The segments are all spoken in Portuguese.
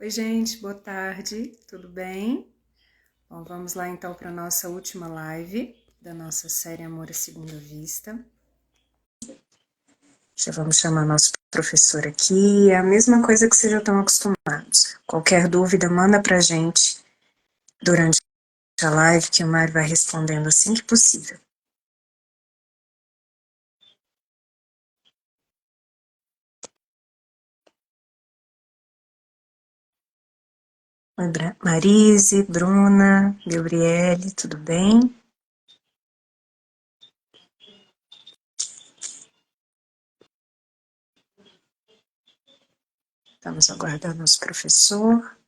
Oi, gente, boa tarde, tudo bem? Bom, vamos lá então para a nossa última live da nossa série Amor à Segunda Vista. Já vamos chamar nosso professor aqui, é a mesma coisa que vocês já estão acostumados. Qualquer dúvida, manda para a gente durante a live que o Mário vai respondendo assim que possível. Oi, Marise, Bruna, Gabriele, tudo bem? Estamos aguardando nosso professor.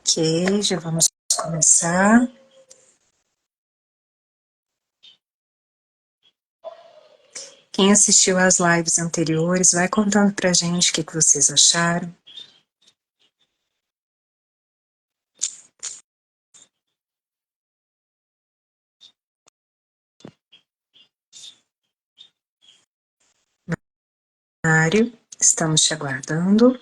Ok, já vamos começar. Quem assistiu às lives anteriores, vai contando pra gente o que vocês acharam. Mário, estamos te aguardando.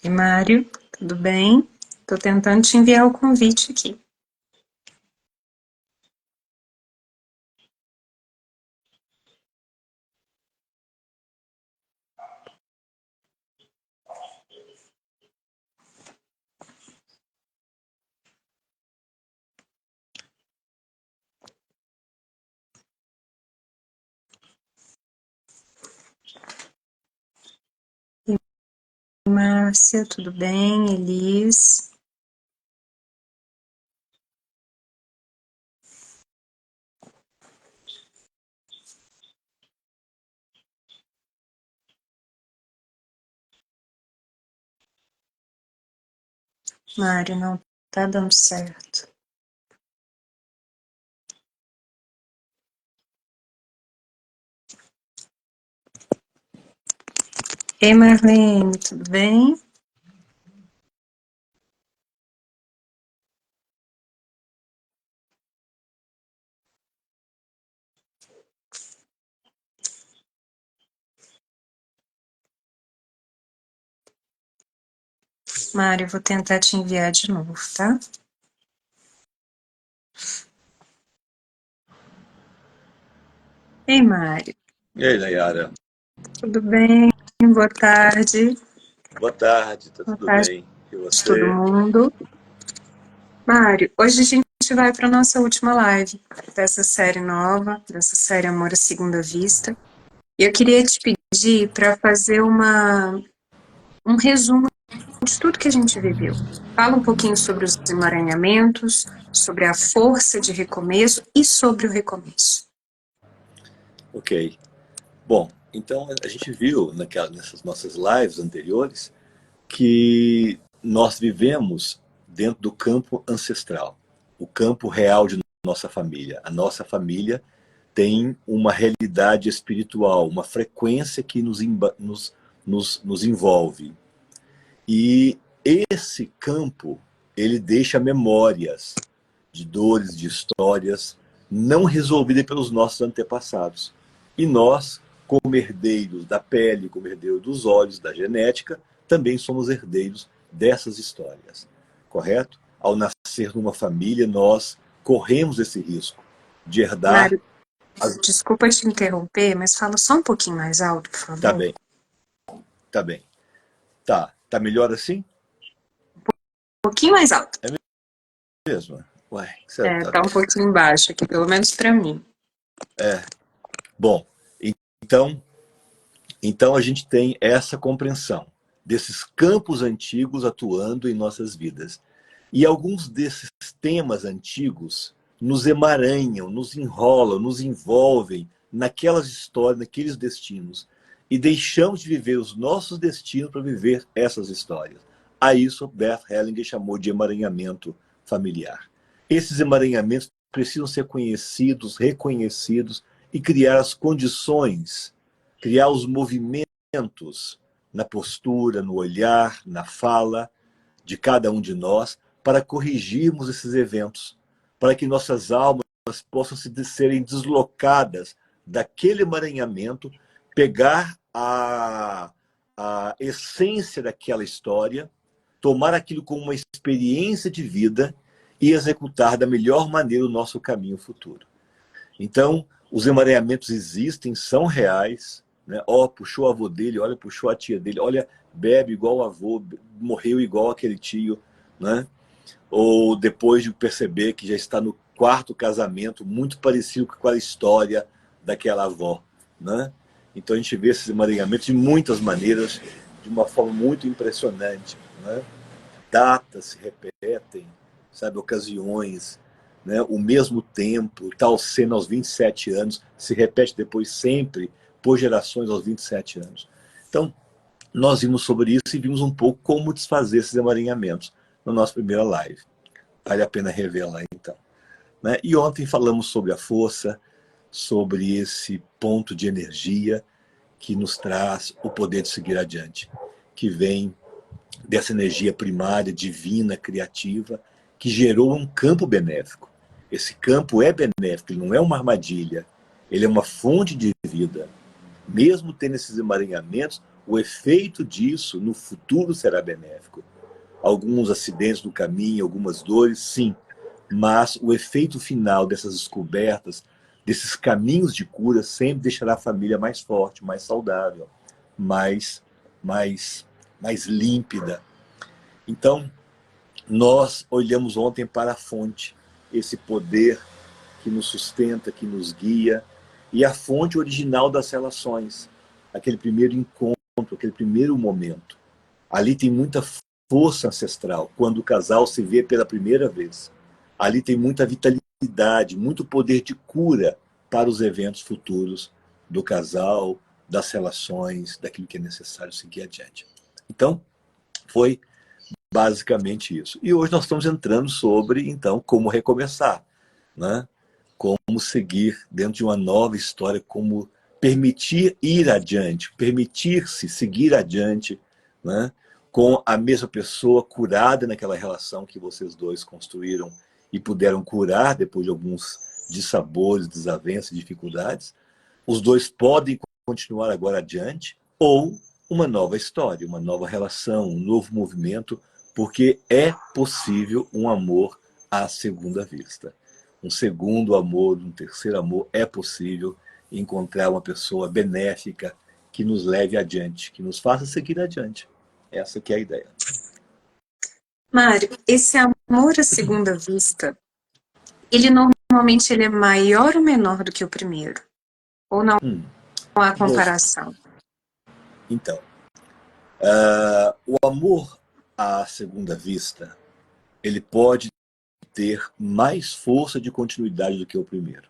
E Mário, tudo bem? Estou tentando te enviar o convite aqui. Márcia, tudo bem? Elis. Mário, não tá dando certo. Ei, Marlene, tudo bem? Mário, vou tentar te enviar de novo, tá? Ei, Mário. E aí, Nayara? Tudo bem? Boa tarde. Boa tarde, tá Boa tudo tarde bem? E de todo você? mundo. Mário, hoje a gente vai para a nossa última live dessa série nova, dessa série Amor à Segunda Vista. E eu queria te pedir para fazer um resumo de tudo que a gente viveu. Fala um pouquinho sobre os emaranhamentos, sobre a força de recomeço e sobre o recomeço. Ok. Bom, então a gente viu nessas nossas lives anteriores que nós vivemos dentro do campo ancestral, o campo real de nossa família. A nossa família tem uma realidade espiritual, uma frequência que nos envolve. E esse campo, ele deixa memórias de dores, de histórias não resolvidas pelos nossos antepassados. E nós, como herdeiros da pele, como herdeiros dos olhos, da genética, também somos herdeiros dessas histórias. Correto? Ao nascer numa família, nós corremos esse risco de herdar. Mário, desculpa te interromper, mas fala só um pouquinho mais alto, por Tá favor. bem, tá bem. Tá melhor assim? pouquinho mais alto. É mesmo? Ué, você Tá um pouquinho baixo aqui, pelo menos para mim. Bom, então, então a gente tem essa compreensão desses campos antigos atuando em nossas vidas. E alguns desses temas antigos nos emaranham, nos enrolam, nos envolvem naquelas histórias, naqueles destinos. E deixamos de viver os nossos destinos para viver essas histórias. A isso Bert Hellinger chamou de emaranhamento familiar. Esses emaranhamentos precisam ser conhecidos, reconhecidos e criar as condições, criar os movimentos na postura, no olhar, na fala de cada um de nós, para corrigirmos esses eventos, para que nossas almas possam serem deslocadas daquele emaranhamento, pegar a essência daquela história, tomar aquilo como uma experiência de vida e executar da melhor maneira o nosso caminho futuro. Então, os emaranhamentos existem, são reais, né? Puxou o avô dele, olha, puxou a tia dele, olha, bebe igual o avô, morreu igual aquele tio, né? Ou depois de perceber que já está no quarto casamento, muito parecido com a história daquela avó, né? Então a gente vê esses emaranhamentos de muitas maneiras, de uma forma muito impressionante, né? Datas se repetem, sabe, ocasiões, né? O mesmo tempo, tal cena aos 27 anos, se repete depois sempre, por gerações aos 27 anos. Então, nós vimos sobre isso e vimos um pouco como desfazer esses emaranhamentos na nossa primeira live. Vale a pena revelar, então. Né? E ontem falamos sobre a força, sobre esse ponto de energia que nos traz o poder de seguir adiante, que vem dessa energia primária, divina, criativa, que gerou um campo benéfico. Esse campo é benéfico, ele não é uma armadilha, ele é uma fonte de vida. Mesmo tendo esses emaranhamentos, o efeito disso no futuro será benéfico. Alguns acidentes no caminho, algumas dores, sim, mas o efeito final dessas descobertas, desses caminhos de cura, sempre deixará a família mais forte, mais saudável, mais, mais límpida. Então, nós olhamos ontem para a fonte, esse poder que nos sustenta, que nos guia, e a fonte original das relações, aquele primeiro encontro, aquele primeiro momento. Ali tem muita força ancestral, quando o casal se vê pela primeira vez. Ali tem muita vitalidade, muito poder de cura para os eventos futuros do casal, das relações, daquilo que é necessário seguir adiante. Então, foi basicamente isso. E hoje nós estamos entrando sobre, então, como recomeçar, né? Como seguir dentro de uma nova história, como permitir ir adiante, permitir-se seguir adiante, né? Com a mesma pessoa curada naquela relação que vocês dois construíram e puderam curar depois de alguns dissabores, desavenças, dificuldades. Os dois podem continuar agora adiante, ou uma nova história, uma nova relação, um novo movimento, porque é possível um amor à segunda vista. Um segundo amor, um terceiro amor, é possível encontrar uma pessoa benéfica que nos leve adiante, que nos faça seguir adiante. Essa que é a ideia. Mário, esse amor à segunda vista, ele normalmente ele é maior ou menor do que o primeiro? Ou não há comparação? Então, o amor à segunda vista, ele pode ter mais força de continuidade do que o primeiro.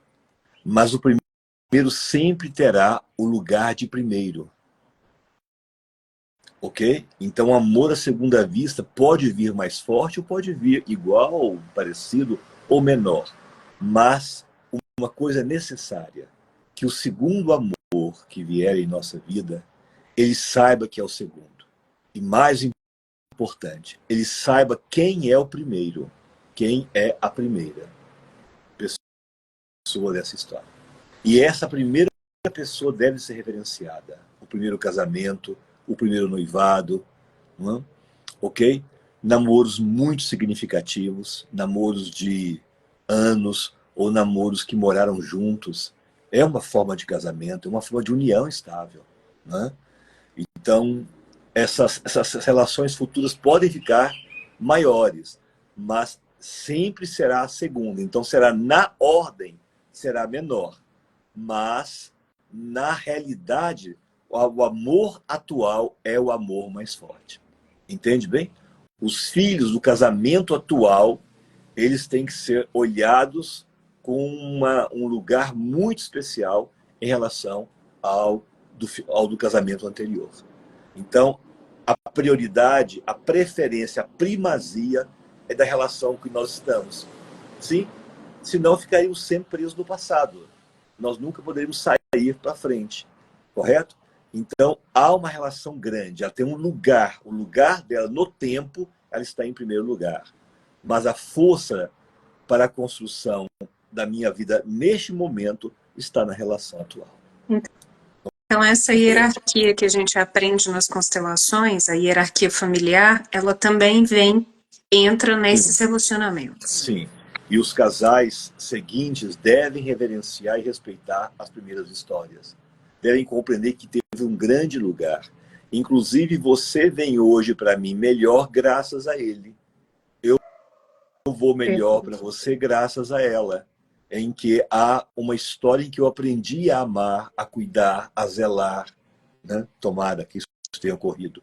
Mas o primeiro sempre terá o lugar de primeiro. Ok? Então, o amor à segunda vista pode vir mais forte ou pode vir igual, parecido ou menor. Mas uma coisa necessária, que o segundo amor que vier em nossa vida, ele saiba que é o segundo. E mais importante, ele saiba quem é o primeiro, quem é a primeira pessoa dessa história. E essa primeira pessoa deve ser referenciada. O primeiro casamento, o primeiro noivado, não? Ok? Namoros muito significativos, namoros de anos ou namoros que moraram juntos. É uma forma de casamento, é uma forma de união estável. Né? Então, essas relações futuras podem ficar maiores, mas sempre será a segunda. Então será na ordem, será menor. Mas, na realidade, o amor atual é o amor mais forte. Entende bem? Os filhos do casamento atual, eles têm que ser olhados com um lugar muito especial em relação ao do casamento anterior. Então, a prioridade, a preferência, a primazia é da relação que nós estamos. Sim? Senão ficaríamos sempre presos no passado. Nós nunca poderíamos sair para frente. Correto? Então, há uma relação grande. Ela tem um lugar. O lugar dela no tempo, ela está em primeiro lugar. Mas a força para a construção da minha vida neste momento está na relação atual. Então, essa hierarquia que a gente aprende nas constelações, a hierarquia familiar, ela também entra nesses relacionamentos. Sim. E os casais seguintes devem reverenciar e respeitar as primeiras histórias. Devem compreender que teve um grande lugar. Inclusive, você vem hoje para mim melhor graças a ele. Eu vou melhor para você graças a ela. Em que há uma história em que eu aprendi a amar, a cuidar, a zelar. Né? Tomara que isso tenha ocorrido.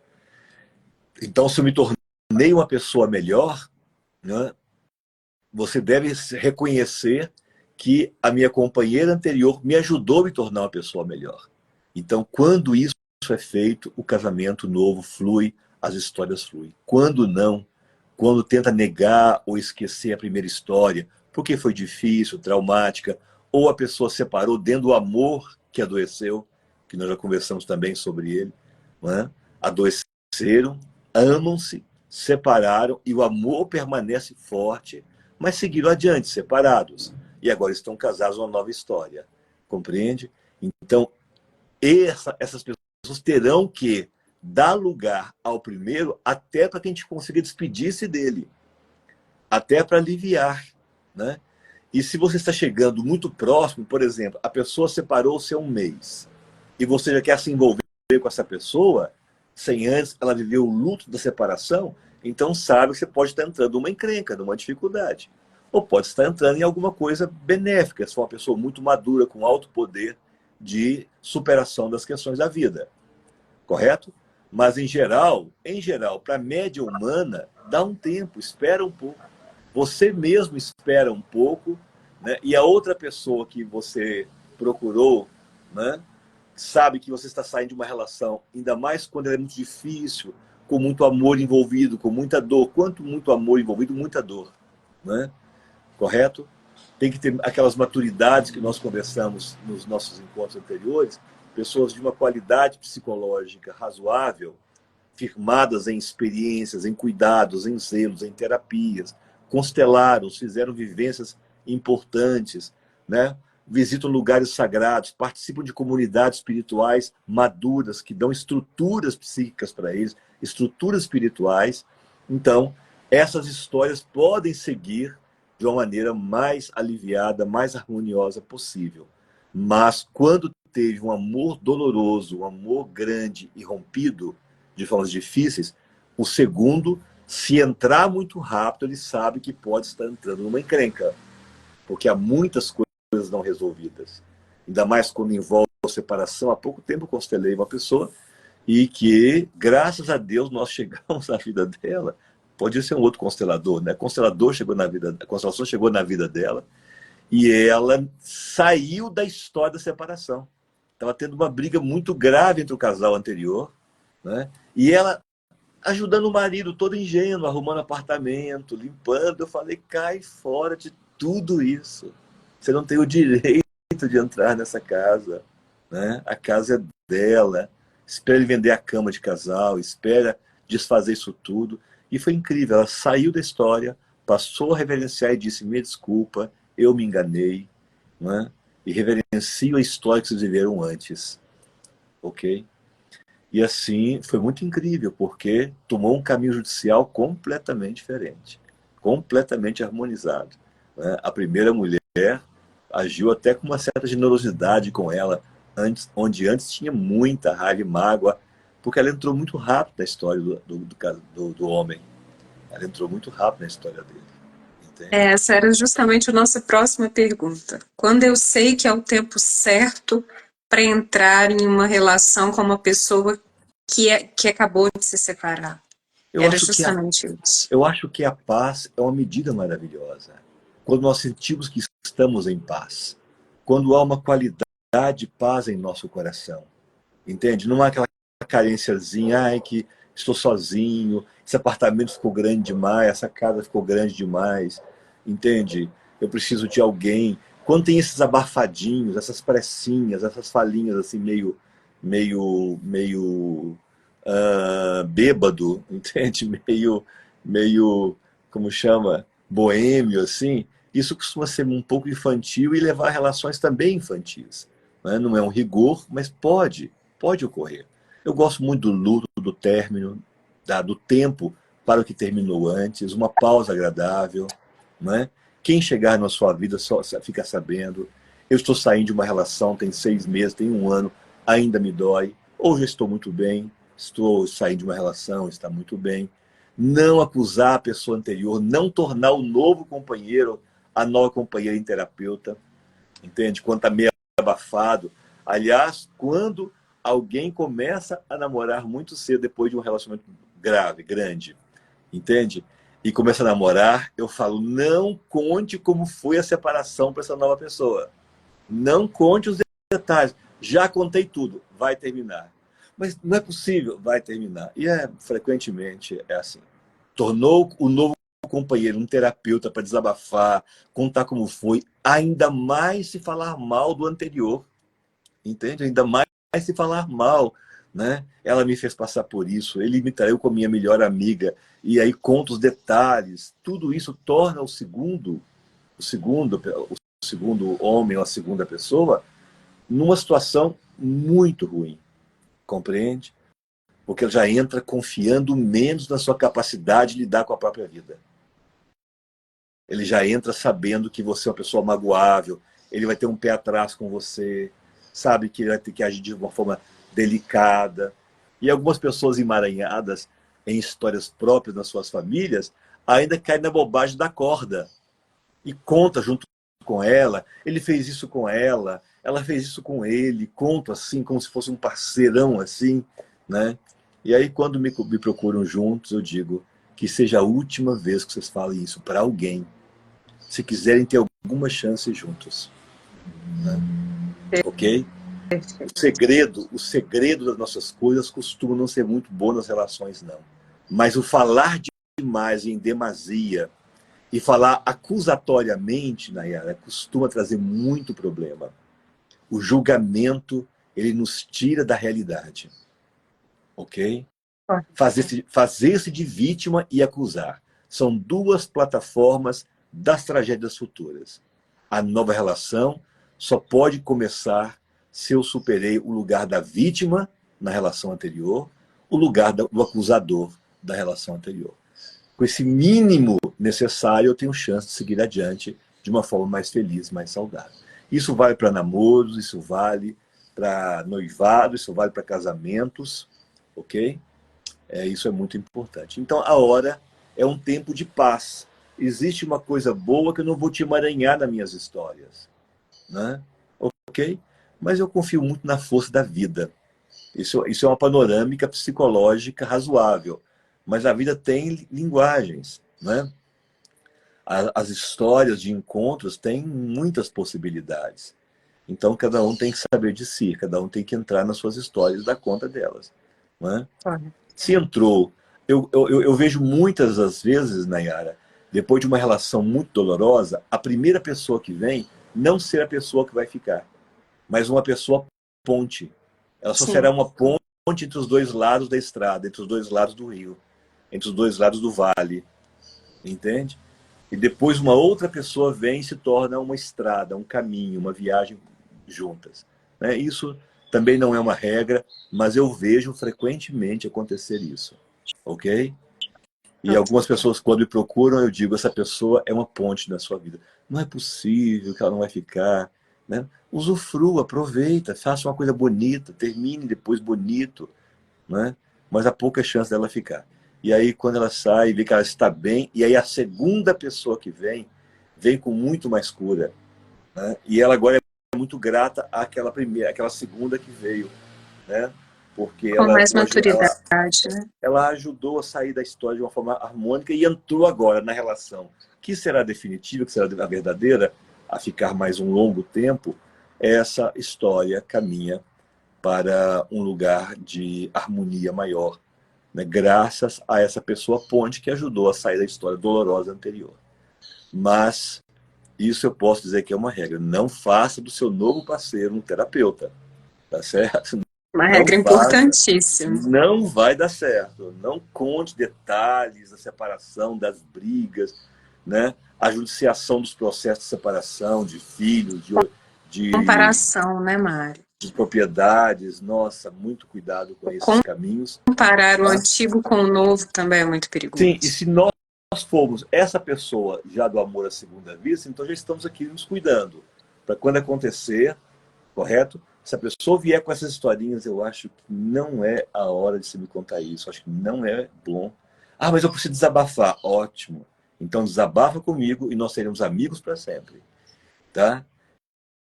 Então, se eu me tornei uma pessoa melhor, né, você deve reconhecer que a minha companheira anterior me ajudou a me tornar uma pessoa melhor. Então, quando isso é feito, o casamento novo flui, as histórias fluem. Quando não, quando tenta negar ou esquecer a primeira história, porque foi difícil, traumática, ou a pessoa separou dentro do amor que adoeceu, que nós já conversamos também sobre ele, não é? Adoeceram, amam-se, separaram, e o amor permanece forte, mas seguiram adiante, separados. E agora estão casados numa nova história. Compreende? Então, essas pessoas terão que dar lugar ao primeiro até para que a gente consiga despedir-se dele. Até para aliviar. Né? E se você está chegando muito próximo, por exemplo, a pessoa separou-se há um mês, e você já quer se envolver com essa pessoa, sem antes ela viver o luto da separação, então sabe que você pode estar entrando numa encrenca, numa dificuldade. Ou pode estar entrando em alguma coisa benéfica, se for uma pessoa muito madura, com alto poder de superação das questões da vida. Correto? Mas, em geral, para a média humana, dá um tempo, espera um pouco. Você mesmo espera um pouco, né? E a outra pessoa que você procurou, né, sabe que você está saindo de uma relação, ainda mais quando ela é muito difícil, com muito amor envolvido, com muita dor. Quanto muito amor envolvido, muita dor. Né? Correto? Tem que ter aquelas maturidades que nós conversamos nos nossos encontros anteriores, pessoas de uma qualidade psicológica razoável, firmadas em experiências, em cuidados, em zelos, em terapias, constelaram, fizeram vivências importantes, né? Visitam lugares sagrados, participam de comunidades espirituais maduras, que dão estruturas psíquicas para eles, estruturas espirituais. Então, essas histórias podem seguir de uma maneira mais aliviada, mais harmoniosa possível. Mas, quando teve um amor doloroso, um amor grande e rompido, de formas difíceis, o segundo, se entrar muito rápido, ele sabe que pode estar entrando numa encrenca, porque há muitas coisas não resolvidas. Ainda mais quando envolve separação. Há pouco tempo eu constelei uma pessoa e que, graças a Deus, nós chegamos na vida dela. Pode ser um outro constelador, né? A constelação chegou na vida dela e ela saiu da história da separação. Estava tendo uma briga muito grave entre o casal anterior, né? E ela ajudando o marido, todo ingênuo, arrumando apartamento, limpando. Eu falei, cai fora de tudo isso. Você não tem o direito de entrar nessa casa. Né? A casa é dela. Espera ele vender a cama de casal, espera desfazer isso tudo. E foi incrível. Ela saiu da história, passou a reverenciar e disse, me desculpa, eu me enganei. Né? E reverencio a história que vocês viveram antes. Ok? E assim, foi muito incrível, porque tomou um caminho judicial completamente diferente, completamente harmonizado. Né? A primeira mulher agiu até com uma certa generosidade com ela, onde antes tinha muita raiva e mágoa, porque ela entrou muito rápido na história do homem. Ela entrou muito rápido na história dele. Entende? Essa era justamente a nossa próxima pergunta. Quando eu sei que é o tempo certo para entrar em uma relação com uma pessoa que acabou de se separar? Eu Era acho que a, justamente isso. eu acho que a paz é uma medida maravilhosa. Quando nós sentimos que estamos em paz. Quando há uma qualidade de paz em nosso coração. Entende? Não há aquela carênciazinha, ai, que estou sozinho, esse apartamento ficou grande demais, essa casa ficou grande demais, entende? Eu preciso de alguém. Quando tem esses abafadinhos, essas pressinhas, essas falinhas assim meio bêbado, entende? Meio, como chama? Boêmio, assim. Isso costuma ser um pouco infantil e levar a relações também infantis. Né? Não é um rigor, mas pode ocorrer. Eu gosto muito do luto, do término, do tempo para o que terminou antes, uma pausa agradável. Né? Quem chegar na sua vida só fica sabendo. Eu estou saindo de uma relação, tem 6 meses, tem 1 ano, ainda me dói. Ou já estou muito bem, estou saindo de uma relação, está muito bem. Não acusar a pessoa anterior, não tornar o novo companheiro a nova companheira em terapeuta, entende? Quando está meio abafado. Aliás, quando alguém começa a namorar muito cedo depois de um relacionamento grave, grande, entende? E começa a namorar, eu falo, não conte como foi a separação para essa nova pessoa. Não conte os detalhes. Já contei tudo, vai terminar. Mas não é possível, vai terminar. E frequentemente é assim. Tornou o novo companheiro um terapeuta para desabafar, contar como foi, ainda mais se falar mal do anterior. Entende? Ainda mais se falar mal. Né? Ela me fez passar por isso, ele me traiu com a minha melhor amiga, e aí conta os detalhes. Tudo isso torna o segundo homem ou a segunda pessoa numa situação muito ruim, compreende? Porque ele já entra confiando menos na sua capacidade de lidar com a própria vida. Ele já entra sabendo que você é uma pessoa magoável, ele vai ter um pé atrás com você, sabe que ele vai ter que agir de uma forma delicada. E algumas pessoas emaranhadas em histórias próprias nas suas famílias ainda caem na bobagem da corda e conta junto com ela, ele fez isso com ela fez isso com ele, conto assim, como se fosse um parceirão assim, né? E aí quando me procuram juntos, eu digo que seja a última vez que vocês falem isso para alguém, se quiserem ter alguma chance juntos, né? Ok? O segredo das nossas coisas costuma não ser muito bom nas relações, não. Mas o falar demais em demasia e falar acusatoriamente, Nayara, costuma trazer muito problema. O julgamento, ele nos tira da realidade. Ok? Fazer-se de vítima e acusar. São 2 plataformas das tragédias futuras. A nova relação só pode começar se eu superei o lugar da vítima na relação anterior, o lugar do acusador da relação anterior. Com esse mínimo necessário, eu tenho chance de seguir adiante de uma forma mais feliz, mais saudável. Isso vale para namoros, isso vale para noivado, isso vale para casamentos, ok? Isso é muito importante. Então, a hora é um tempo de paz. Existe uma coisa boa que eu não vou te emaranhar nas minhas histórias, né? Ok? Mas eu confio muito na força da vida. Isso é uma panorâmica psicológica razoável. Mas a vida tem linguagens, né? As histórias de encontros têm muitas possibilidades. Então, cada um tem que saber de si, cada um tem que entrar nas suas histórias e dar conta delas. Né? Se entrou, eu vejo muitas das vezes, Nayara, depois de uma relação muito dolorosa, a primeira pessoa que vem não ser a pessoa que vai ficar, mas uma pessoa ponte. Ela só será Sim. uma ponte entre os 2 lados da estrada, entre os 2 lados do rio, entre os 2 lados do vale. Entende? E depois uma outra pessoa vem e se torna uma estrada, um caminho, uma viagem juntas. Né? Isso também não é uma regra, mas eu vejo frequentemente acontecer isso. Ok? E algumas pessoas, quando me procuram, eu digo, essa pessoa é uma ponte na sua vida. Não é possível que ela não vai ficar. Né? Usufrua, aproveita, faça uma coisa bonita, termine depois bonito. Né? Mas há pouca chance dela ficar. e aí quando ela sai, vê que ela está bem, e aí a segunda pessoa que vem com muito mais cura, né? E ela agora é muito grata àquela primeira, àquela segunda que veio, né? Porque Com mais maturidade, né? ela ajudou a sair da história de uma forma harmônica e entrou agora na relação, que será definitiva, que será a verdadeira, a ficar mais um longo tempo. Essa história caminha para um lugar de harmonia maior, né? Graças a essa pessoa ponte que ajudou a sair da história dolorosa anterior. Mas isso eu posso dizer que é uma regra. Não faça do seu novo parceiro um terapeuta, tá certo? Uma Não regra faça, importantíssima. não vai dar certo. Não conte detalhes da separação, das brigas, né? A judiciação dos processos de separação, de filhos, de, Comparação, né, Mário? de propriedades. Nossa, muito cuidado com esses caminhos. Comparar o Tá? antigo com o novo também é muito Sim, e perigoso. se nós formos essa pessoa já do amor à segunda vista, então já estamos aqui nos cuidando. Para quando acontecer, correto? Se a pessoa vier com essas historinhas, eu acho que não é a hora de você me contar isso. Acho que não é bom. Ah, mas eu preciso desabafar. Ótimo. Então desabafa comigo e nós seremos amigos para sempre. Tá?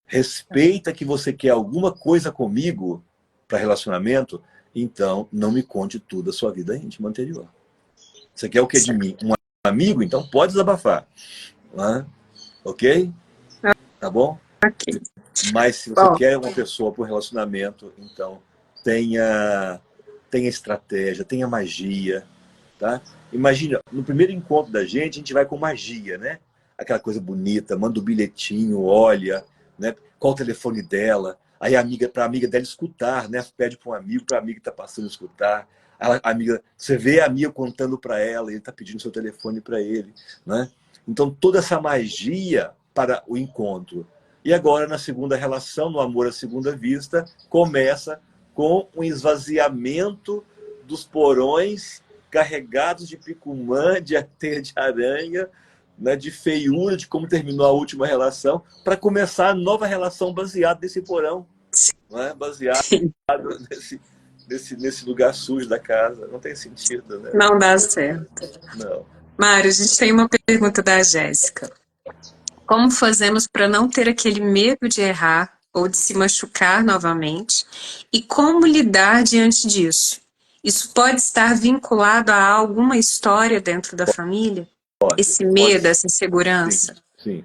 Respeita que você quer alguma coisa comigo para relacionamento, então não me conte tudo da sua vida íntima anterior. Você quer o que de mim? Um amigo? Então pode desabafar. Né? Ok? Tá bom? Ok. Mas se você Bom, quer uma pessoa para um relacionamento, então tenha estratégia, tenha magia, tá? Imagina, no primeiro encontro da gente, a gente vai com magia, né? Aquela coisa bonita, manda um bilhetinho, olha, né? Qual o telefone dela? Aí para a amiga dela escutar, né? Pede para um amigo, para a amiga que está passando a escutar. A amiga, você vê a amiga contando para ela, ele está pedindo seu telefone para ele, né? Então toda essa magia para o encontro. E agora, na segunda relação, no amor à segunda vista, começa com um esvaziamento dos porões carregados de picumã, de teia de aranha, né, de feiura, de como terminou a última relação, para começar a nova relação baseada nesse porão, né, baseado sim, nesse lugar sujo da casa. Não tem sentido, né? não dá certo. Não. Mário, a gente tem uma pergunta da Jéssica. Como fazemos para não ter aquele medo de errar ou de se machucar novamente? E como lidar diante disso? Isso pode estar vinculado a alguma história dentro da família? Esse Pode medo, sim, essa insegurança? sim.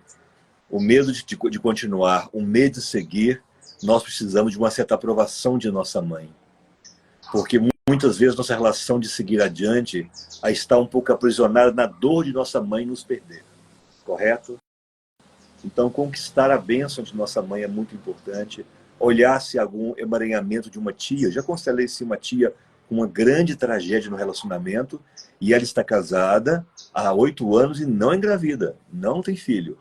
O medo de continuar, o medo de seguir, nós precisamos de uma certa aprovação de nossa mãe. Porque muitas vezes nossa relação de seguir adiante está um pouco aprisionada na dor de nossa mãe nos perder. Correto? Então, conquistar a bênção de nossa mãe é muito importante. Olhar se há algum emaranhamento de uma tia. Já constelei-se uma tia com uma grande tragédia no relacionamento e ela está casada há 8 anos e não engravida, não tem filho.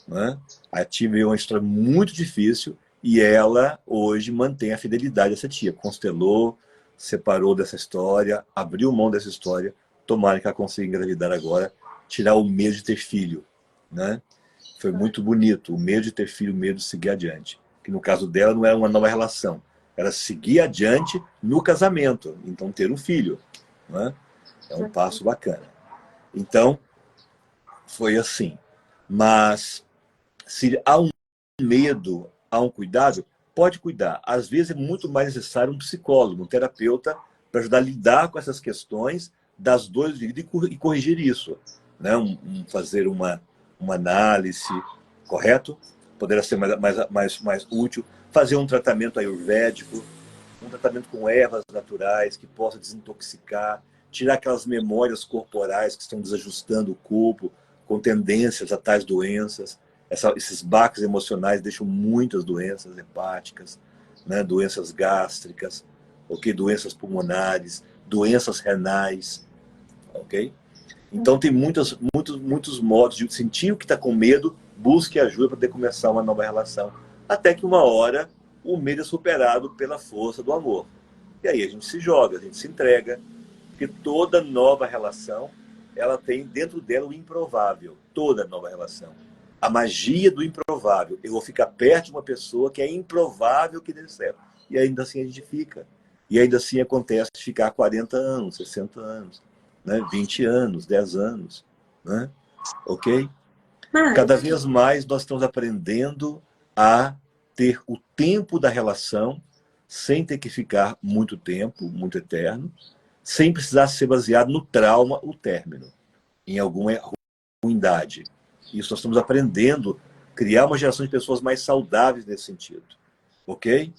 Né? A tia veio uma história muito difícil e ela hoje mantém a fidelidade dessa tia. Constelou, separou dessa história, abriu mão dessa história. Tomara que ela consiga engravidar agora, tirar o medo de ter filho. Né? Foi muito bonito, o medo de ter filho, o medo de seguir adiante. Que no caso dela não era uma nova relação, era seguir adiante no casamento, então ter um filho. Né? É um passo bacana. Então, foi assim. Mas se há um medo, há um cuidado, pode cuidar. Às vezes é muito mais necessário um psicólogo, um terapeuta, para ajudar a lidar com essas questões das dores de vida e corrigir isso. Né? Fazer uma análise, correto? Poderá ser mais útil. Fazer um tratamento ayurvédico, um tratamento com ervas naturais que possa desintoxicar, tirar aquelas memórias corporais que estão desajustando o corpo, com tendências a tais doenças. Esses baques emocionais deixam muitas doenças hepáticas, né? Doenças gástricas, okay? Doenças pulmonares, doenças renais. Okay? Então tem muitos modos de sentir o que está com medo, busque ajuda para poder começar uma nova relação. Até que uma hora o medo é superado pela força do amor. E aí a gente se joga, a gente se entrega, porque toda nova relação, ela tem dentro dela o improvável. Toda nova relação. A magia do improvável. Eu vou ficar perto de uma pessoa que é improvável que dê certo. E ainda assim a gente fica. E ainda assim acontece de ficar 40 anos, 60 anos. né? 20 anos, 10 anos, né? Ok? Mário, Cada vez mais nós estamos aprendendo a ter o tempo da relação sem ter que ficar muito tempo, muito eterno, sem precisar ser baseado no trauma, o término, em alguma ruindade. Isso nós estamos aprendendo a criar uma geração de pessoas mais saudáveis nesse sentido. Ok?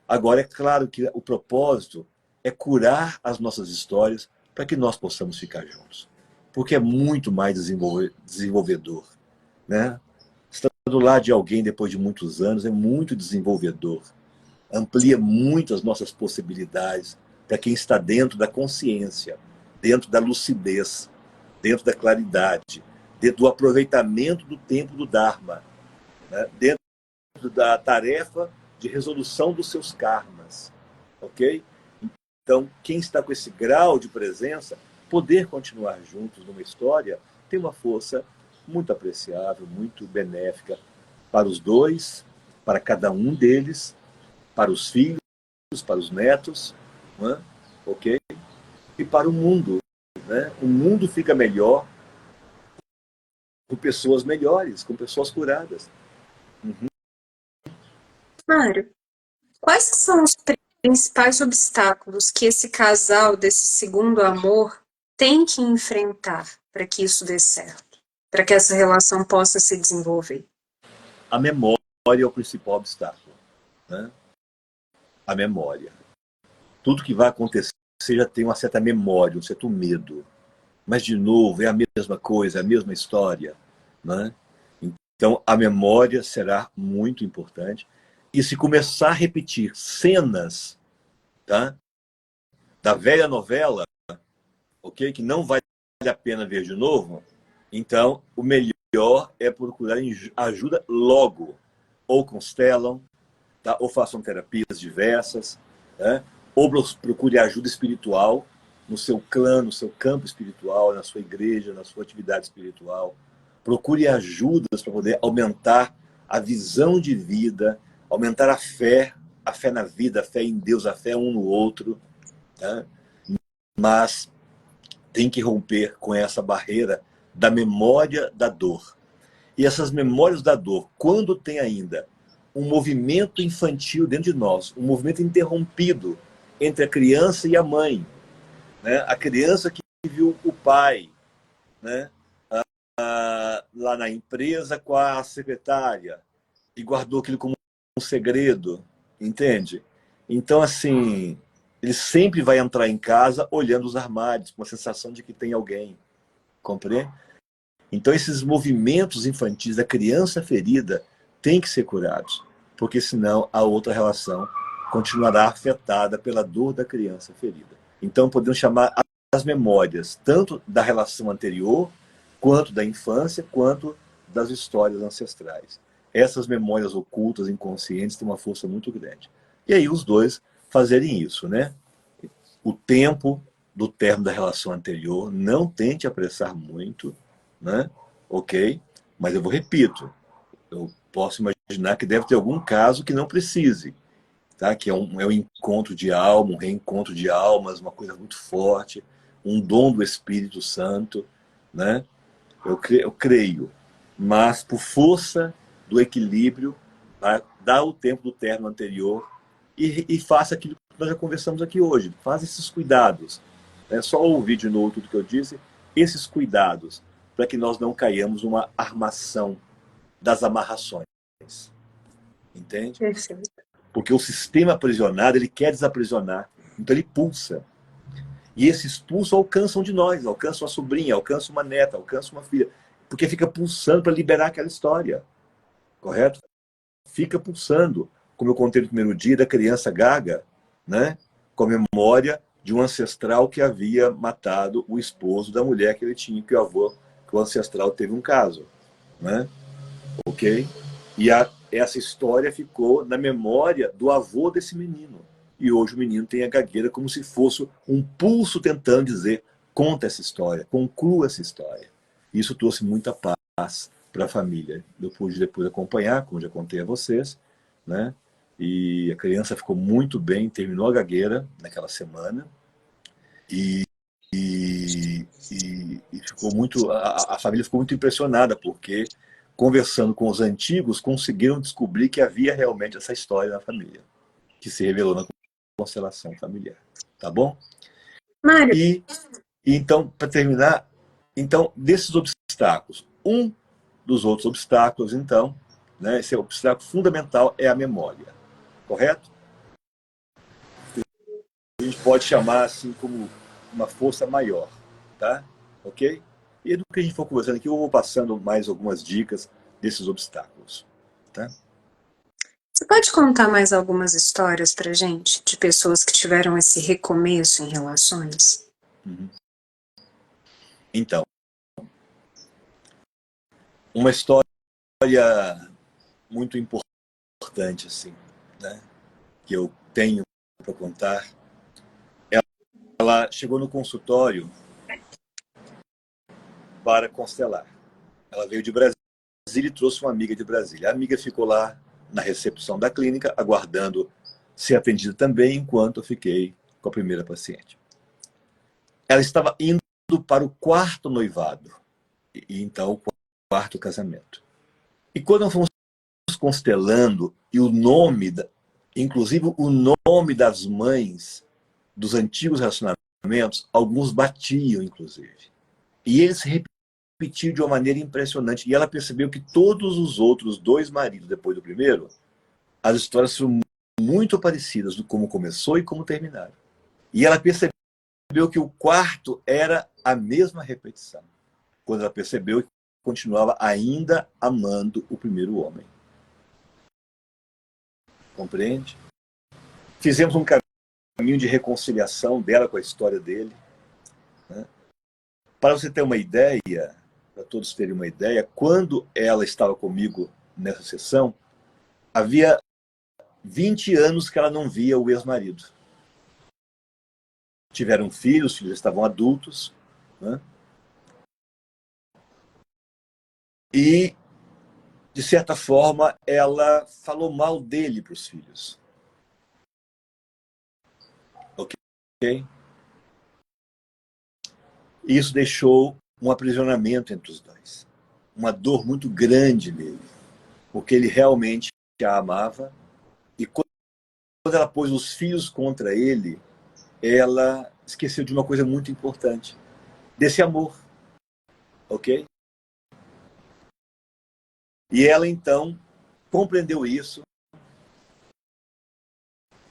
Agora, é claro que o propósito é curar as nossas histórias para que nós possamos ficar juntos. Porque é muito mais desenvolvedor. Né? Estar do lado de alguém depois de muitos anos é muito desenvolvedor. Amplia muito as nossas possibilidades para quem está dentro da consciência, dentro da lucidez, dentro da claridade, dentro do aproveitamento do tempo do Dharma, né? Dentro da tarefa de resolução dos seus karmas. Ok? Então, quem está com esse grau de presença, poder continuar juntos numa história, tem uma força muito apreciável, muito benéfica para os dois, para cada um deles, para os filhos, para os netos, não é? Ok? E para o mundo. Né? O mundo fica melhor com pessoas melhores, com pessoas curadas. Uhum. Mário, quais são os principais obstáculos que esse casal desse segundo amor tem que enfrentar para que isso dê certo? Para que essa relação possa se desenvolver? A memória é o principal obstáculo. Né? A memória. Tudo que vai acontecer já tem uma certa memória, um certo medo. Mas, de novo, é a mesma coisa, é a mesma história. Né? Então, a memória será muito importante. E se começar a repetir cenas, tá, da velha novela, ok, que não vale a pena ver de novo, então o melhor é procurar ajuda logo. Ou constelam, tá, ou façam terapias diversas, né, ou procure ajuda espiritual no seu clã, no seu campo espiritual, na sua igreja, na sua atividade espiritual. Procure ajudas para poder aumentar a visão de vida, aumentar a fé na vida, a fé em Deus, a fé um no outro. Tá? Mas tem que romper com essa barreira da memória da dor. E essas memórias da dor, quando tem ainda um movimento infantil dentro de nós, um movimento interrompido entre a criança e a mãe, né? A criança que viu o pai, né? Lá na empresa com a secretária e guardou aquilo como um segredo, entende? Então, assim, ele sempre vai entrar em casa olhando os armários, com a sensação de que tem alguém, compreende? Então, esses movimentos infantis da criança ferida têm que ser curados, porque senão a outra relação continuará afetada pela dor da criança ferida. Então, podemos chamar as memórias, tanto da relação anterior, quanto da infância, quanto das histórias ancestrais. Essas memórias ocultas, inconscientes, têm uma força muito grande. E aí os dois fazerem isso, né? O tempo do término da relação anterior, não tente apressar muito, né? Ok? Mas eu vou repito, eu posso imaginar que deve ter algum caso que não precise, tá? Que é um encontro de alma, um reencontro de almas, uma coisa muito forte, um dom do Espírito Santo, né? Eu creio, mas por força do equilíbrio, tá? Dá o tempo do término anterior e faça aquilo que nós já conversamos aqui hoje. Faz esses cuidados. É só ouvir de novo tudo que eu disse, esses cuidados, para que nós não caiamos numa armação das amarrações. Entende? Perfeito. Porque o sistema aprisionado, ele quer desaprisionar. Então ele pulsa. E esses pulsos alcançam de nós, alcançam uma sobrinha, alcançam uma neta, alcançam uma filha. Porque fica pulsando para liberar aquela história. Correto? Fica pulsando. Como eu contei no primeiro dia, da criança gaga, né? Com a memória de um ancestral que havia matado o esposo da mulher que ele tinha, que o avô, que o ancestral teve um caso. Né? Ok? E essa história ficou na memória do avô desse menino. E hoje o menino tem a gagueira como se fosse um pulso tentando dizer: conta essa história, conclua essa história. Isso trouxe muita paz para a família. Eu pude depois acompanhar, como já contei a vocês, né? E a criança ficou muito bem, terminou a gagueira naquela semana. E a família ficou muito impressionada, porque conversando com os antigos, conseguiram descobrir que havia realmente essa história na família, que se revelou na constelação familiar. Tá bom? Mário, E então, para terminar, então, desses obstáculos, um dos outros obstáculos, então, né, esse obstáculo fundamental é a memória, correto? A gente pode chamar assim como uma força maior, tá? Ok? E do que a gente for conversando aqui, eu vou passando mais algumas dicas desses obstáculos, tá? você pode contar mais algumas histórias pra gente de pessoas que tiveram esse recomeço em relações? Uhum. Então, uma história muito importante, assim, né, que eu tenho para contar. Ela chegou no consultório para constelar. Ela veio de Brasília e trouxe uma amiga de Brasília. A amiga ficou lá na recepção da clínica, aguardando ser atendida também, enquanto eu fiquei com a primeira paciente. Ela estava indo para o quarto noivado, e então o quarto casamento. E quando nós fomos constelando, e o nome, inclusive o nome das mães dos antigos relacionamentos, alguns batiam, inclusive. E eles se repetiam de uma maneira impressionante. E ela percebeu que todos os outros dois maridos, depois do primeiro, as histórias são muito parecidas do como começou e como terminaram. E ela percebeu que o quarto era a mesma repetição. Quando ela percebeu que continuava ainda amando o primeiro homem. Compreende? Fizemos um caminho de reconciliação dela com a história dele. Né? Para você ter uma ideia, para todos terem uma ideia, quando ela estava comigo nessa sessão, havia 20 anos que ela não via o ex-marido. Tiveram filhos, os filhos estavam adultos, né? E, de certa forma, ela falou mal dele para os filhos. Ok? E isso deixou um aprisionamento entre os dois. Uma dor muito grande nele, porque ele realmente a amava. E quando ela pôs os filhos contra ele, ela esqueceu de uma coisa muito importante, desse amor, ok? E ela então compreendeu isso,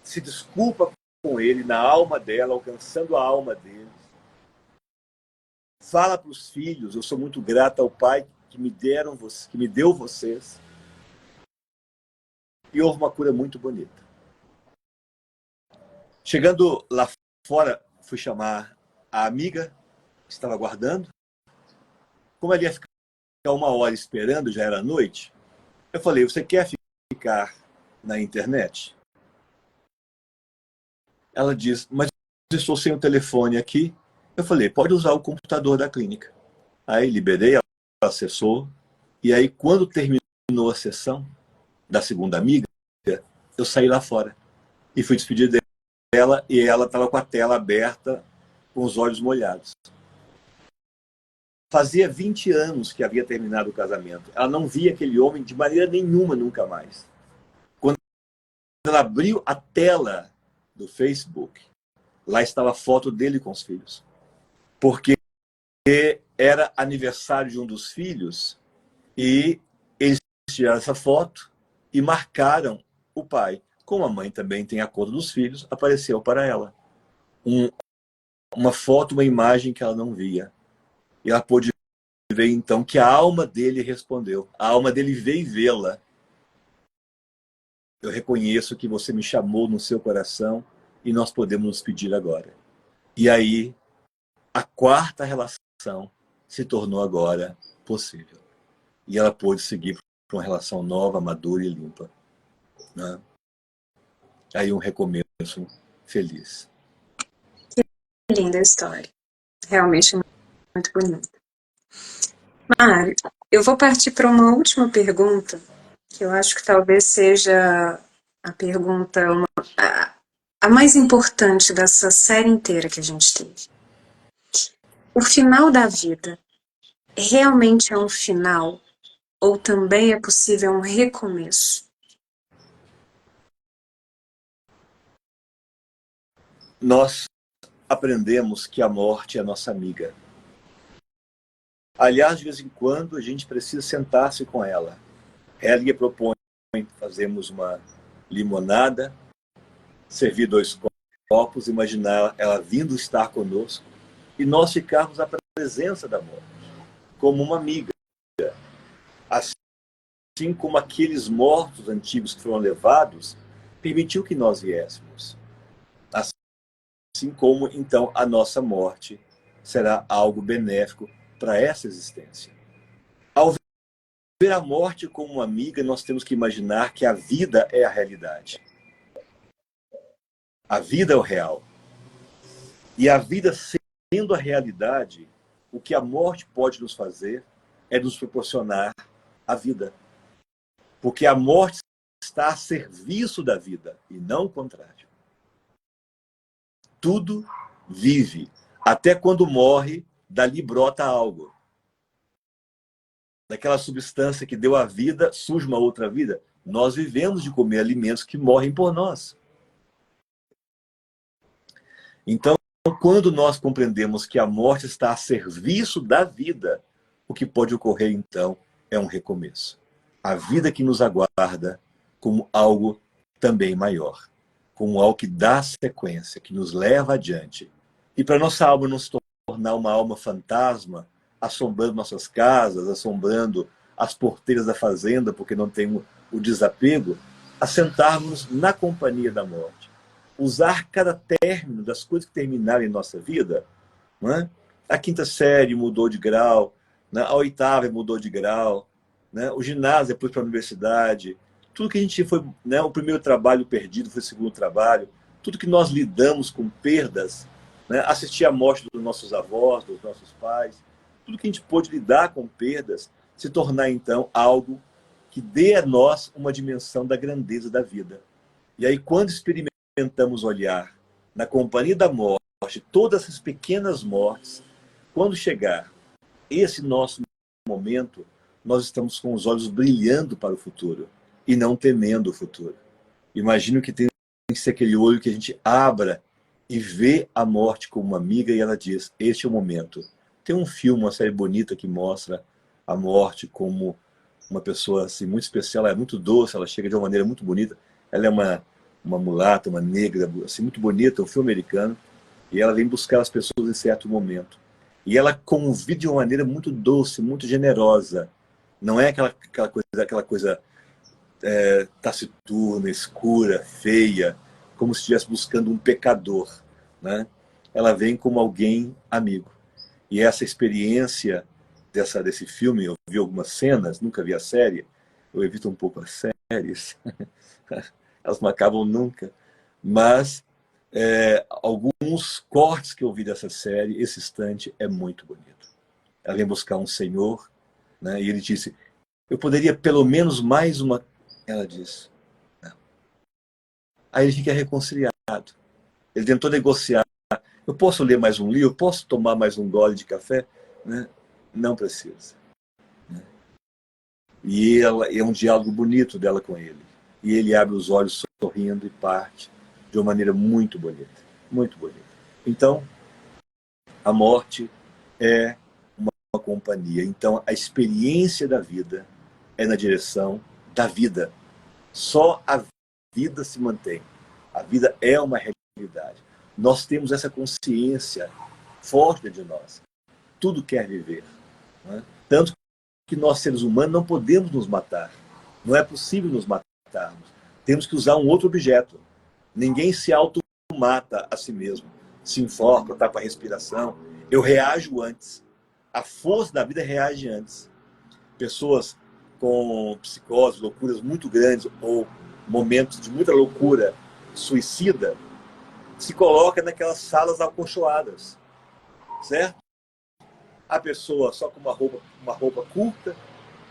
se desculpa com ele na alma dela, alcançando a alma dele, fala para os filhos: eu sou muito grata ao pai que me deu vocês. E houve uma cura muito bonita. Chegando lá fora, fui chamar a amiga que estava aguardando. Como ela ia ficar 1 hora esperando, já era noite, eu falei: você quer ficar na internet? Ela diz: mas eu estou sem o telefone aqui. Eu falei: pode usar o computador da clínica. Aí liberei, ela acessou. E aí, quando terminou a sessão da segunda amiga, eu saí lá fora e fui despedir dela, e ela estava com a tela aberta, com os olhos molhados. Fazia 20 anos que havia terminado o casamento. Ela não via aquele homem de maneira nenhuma, nunca mais. Quando ela abriu a tela do Facebook, lá estava a foto dele com os filhos. Porque era aniversário de um dos filhos e eles tiraram essa foto e marcaram o pai. Como a mãe também tem a conta dos filhos, apareceu para ela uma foto, uma imagem que ela não via. E ela pôde ver então que a alma dele respondeu. A alma dele veio vê-la. Eu reconheço que você me chamou no seu coração e nós podemos nos pedir agora. E aí, a quarta relação se tornou agora possível. E ela pôde seguir para uma relação nova, madura e limpa. Né? Aí um recomeço feliz. Que linda história. Realmente muito bonita. Mário, eu vou partir para uma última pergunta, que eu acho que talvez seja a pergunta, a mais importante dessa série inteira que a gente teve. O final da vida realmente é um final? Ou também é possível um recomeço? Nós aprendemos que a morte é nossa amiga. Aliás, de vez em quando, a gente precisa sentar-se com ela. Helga propõe fazermos uma limonada, servir 2 copos, imaginar ela vindo estar conosco e nós ficarmos à presença da morte, como uma amiga. Assim como aqueles mortos antigos que foram levados, permitiu que nós viéssemos. Assim como, então, a nossa morte será algo benéfico para essa existência. Ao ver a morte como uma amiga, nós temos que imaginar que a vida é a realidade. A vida é o real. E a vida sendo a realidade, o que a morte pode nos fazer é nos proporcionar a vida. Porque a morte está a serviço da vida e não o contrário. Tudo vive. Até quando morre, dali brota algo. Daquela substância que deu a vida, surge uma outra vida. Nós vivemos de comer alimentos que morrem por nós. Então, quando nós compreendemos que a morte está a serviço da vida, o que pode ocorrer, então, é um recomeço. A vida que nos aguarda como algo também maior, como algo que dá sequência, que nos leva adiante. E para nossa alma não se tornar uma alma fantasma, assombrando nossas casas, assombrando as porteiras da fazenda, porque não tem o desapego, assentarmos na companhia da morte. Usar cada término das coisas que terminaram em nossa vida, não é? A 5ª série mudou de grau, né? A 8ª mudou de grau, né? O ginásio depois para a universidade, tudo que a gente foi, né? O primeiro trabalho perdido foi o segundo trabalho, tudo que nós lidamos com perdas, né? Assistir à morte dos nossos avós, dos nossos pais, tudo que a gente pôde lidar com perdas, se tornar então algo que dê a nós uma dimensão da grandeza da vida. E aí, quando experimentamos olhar na companhia da morte todas essas pequenas mortes, quando chegar esse nosso momento, nós estamos com os olhos brilhando para o futuro e não temendo o futuro. Imagino que tem que ser aquele olho que a gente abra e vê a morte como uma amiga e ela diz, este é o momento. Tem um filme, uma série bonita que mostra a morte como uma pessoa assim, muito especial, ela é muito doce, ela chega de uma maneira muito bonita. Ela é uma mulata, uma negra, assim, muito bonita, um filme americano, e ela vem buscar as pessoas em certo momento. E ela convida de uma maneira muito doce, muito generosa. Não é aquela coisa taciturna, escura, feia, como se estivesse buscando um pecador, né? Ela vem como alguém amigo. E essa experiência desse filme, eu vi algumas cenas, nunca vi a série, eu evito um pouco as séries, elas não acabam nunca, mas alguns cortes que eu vi dessa série, esse instante é muito bonito. Ela vem buscar um senhor, né, e ele disse, eu poderia pelo menos mais uma... Ela disse, não. Aí ele fica reconciliado. Ele tentou negociar. Eu posso ler mais um livro? Posso tomar mais um gole de café? Né? Não precisa. E é um diálogo bonito dela com ele. E ele abre os olhos sorrindo e parte de uma maneira muito bonita. Muito bonita. Então, a morte é uma companhia. Então, a experiência da vida é na direção da vida. Só a vida se mantém. A vida é uma realidade. Nós temos essa consciência forte dentro de nós. Tudo quer viver. Né? Tanto que nós, seres humanos, não podemos nos matar. Não é possível nos matarmos. Temos que usar um outro objeto. Ninguém se automata a si mesmo. Se enforca, tapa a respiração. Eu reajo antes. A força da vida reage antes. Pessoas com psicose, loucuras muito grandes, ou momentos de muita loucura suicida, se coloca naquelas salas acolchoadas, certo? A pessoa só com uma roupa curta,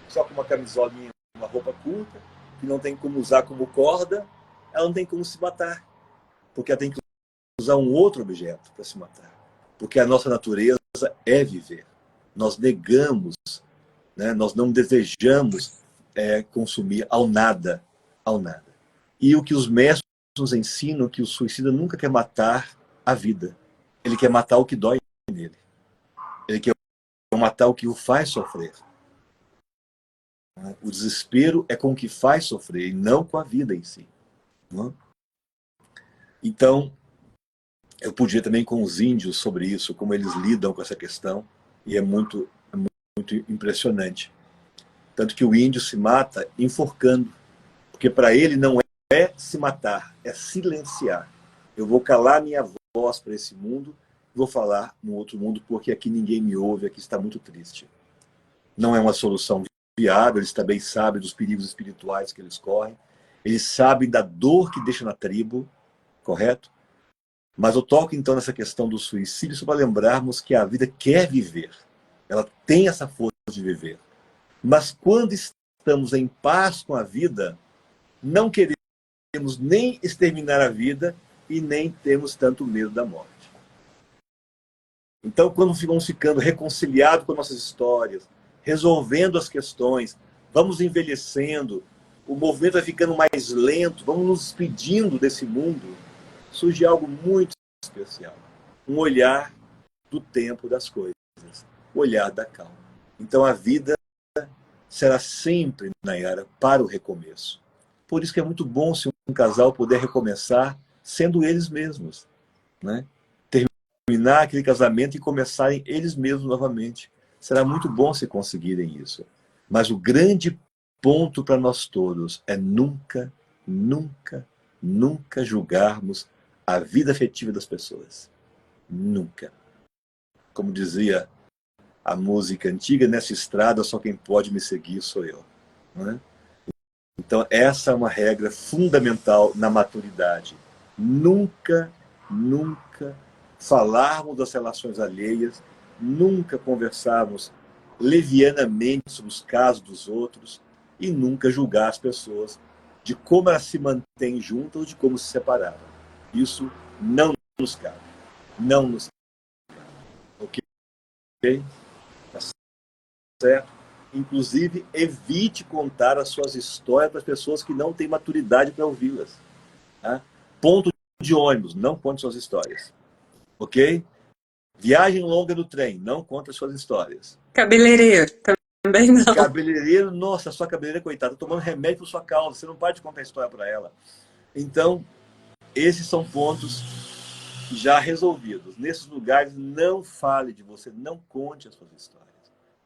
só com uma camisolinha, uma roupa curta, que não tem como usar como corda, ela não tem como se matar, porque ela tem que usar um outro objeto para se matar, porque a nossa natureza é viver. nós negamos, né? Nós não desejamos consumir ao nada, ao nada. E o que os mestres nos ensinam é que o suicida nunca quer matar a vida. Ele quer matar o que dói nele. Ele quer matar o que o faz sofrer. O desespero é com o que faz sofrer e não com a vida em si. Então, eu podia também com os índios sobre isso, como eles lidam com essa questão, e é muito impressionante. Tanto que o índio se mata enforcando, porque para ele não é se matar, é silenciar. Eu vou calar minha voz para esse mundo, vou falar no outro mundo, porque aqui ninguém me ouve, aqui está muito triste. Não é uma solução viável, eles também sabem dos perigos espirituais que eles correm, eles sabem da dor que deixa na tribo, correto? Mas eu toco então nessa questão do suicídio só para lembrarmos que a vida quer viver, ela tem essa força de viver. Mas quando estamos em paz com a vida, não queremos nem exterminar a vida e nem temos tanto medo da morte. Então, quando vamos ficando reconciliados com nossas histórias, resolvendo as questões, vamos envelhecendo, o movimento vai ficando mais lento, vamos nos despedindo desse mundo, surge algo muito especial. Um olhar do tempo das coisas, o olhar da calma. Então, a vida será sempre, Nayara, para o recomeço. Por isso que é muito bom se um casal puder recomeçar sendo eles mesmos, né? Terminar aquele casamento e começarem eles mesmos novamente. Será muito bom se conseguirem isso. Mas o grande ponto para nós todos é nunca, nunca, nunca julgarmos a vida afetiva das pessoas. Nunca. Como dizia a música antiga, nessa estrada só quem pode me seguir sou eu. Não é? Então essa é uma regra fundamental na maturidade. Nunca, nunca falarmos das relações alheias, nunca conversarmos levianamente sobre os casos dos outros e nunca julgar as pessoas de como elas se mantêm juntas ou de como se separaram. Isso não nos cabe. Não nos cabe. Ok? Tá certo? Inclusive, evite contar as suas histórias para as pessoas que não têm maturidade para ouvi-las. Tá? Ponto de ônibus, não conte suas histórias. Ok? Viagem longa no trem, não conta suas histórias. Cabeleireiro, também não. Cabeleireiro, nossa, sua cabeleireira, coitada, tá tomando remédio por sua causa, você não pode contar a história para ela. Então, esses são pontos já resolvidos. Nesses lugares, não fale de você, não conte as suas histórias.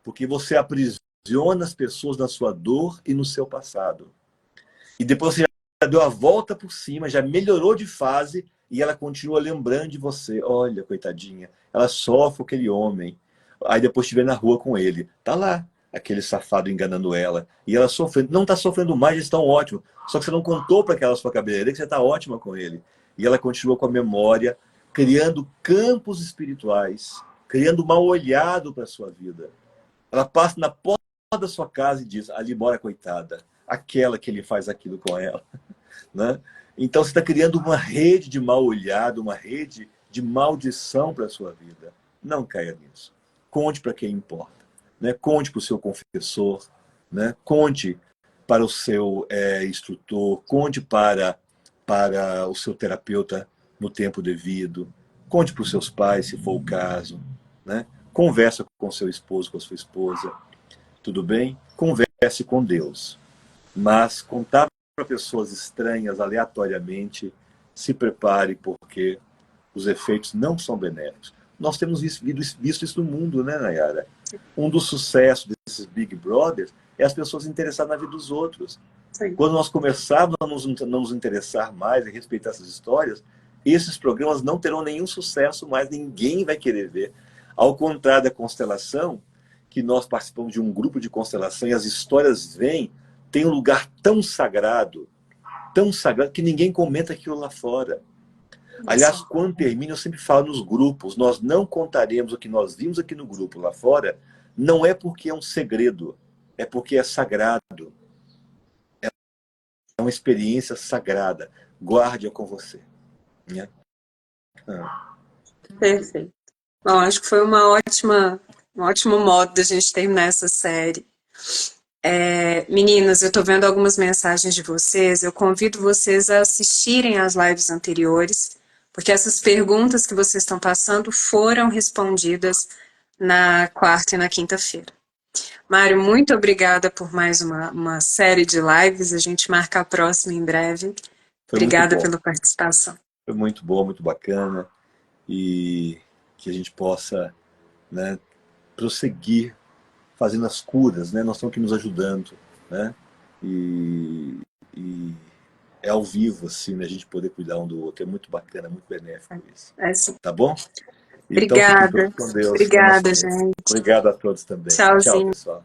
Porque você aprisiona as pessoas na sua dor e no seu passado. E depois você já deu a volta por cima, já melhorou de fase e ela continua lembrando de você. Olha, coitadinha, ela sofre com aquele homem. Aí depois te vê na rua com ele. Tá lá, aquele safado enganando ela. E ela sofrendo, não está sofrendo mais, eles estão ótimos. Só que você não contou para aquela sua cabeleireira que você está ótima com ele. E ela continua com a memória, criando campos espirituais, criando mal olhado para a sua vida. Ela passa na porta da sua casa e diz, ali mora a coitada, aquela que ele faz aquilo com ela. Né? Então você está criando uma rede de mal olhado, uma rede de maldição para a sua vida. Não caia nisso. Conte para quem importa. Né? Conte para o seu confessor, né? Conte para o seu instrutor, conte para o seu terapeuta no tempo devido, conte para os seus pais, se for o caso. Né? Conversa com seu esposo, com a sua esposa. Tudo bem? Converse com Deus. Mas contar para pessoas estranhas, aleatoriamente, se prepare, porque os efeitos não são benéficos. Nós temos visto isso no mundo, né, Nayara? Um dos sucessos desses Big Brothers é as pessoas interessadas na vida dos outros. Sim. Quando nós começarmos a não nos interessar mais e respeitar essas histórias, esses programas não terão nenhum sucesso mais, ninguém vai querer ver. Ao contrário da constelação, que nós participamos de um grupo de constelação e as histórias vêm, tem um lugar tão sagrado, que ninguém comenta aquilo lá fora. Aliás, quando termina, eu sempre falo nos grupos, nós não contaremos o que nós vimos aqui no grupo lá fora, não é porque é um segredo, é porque é sagrado. É uma experiência sagrada. Guarde-a com você. Né? Perfeito. Bom, acho que foi uma ótima Um ótimo modo da gente terminar essa série. Meninas, eu estou vendo algumas mensagens de vocês. Eu convido vocês a assistirem às lives anteriores, porque essas perguntas que vocês estão passando foram respondidas na quarta e na quinta-feira. Mário, muito obrigada por mais uma série de lives. A gente marca a próxima em breve. Foi muito Obrigada bom. pela participação. Foi muito bom, muito bacana. E que a gente possa, né, prosseguir fazendo as curas, né? Nós estamos aqui nos ajudando, né? E é ao vivo, assim, né? A gente poder cuidar um do outro. É muito bacana, muito benéfico isso. Sim. Tá bom? Então fiquem Obrigada. todos com Deus. Obrigada, Namastê. gente. Obrigado a todos também. Tchau, Tchauzinho. pessoal.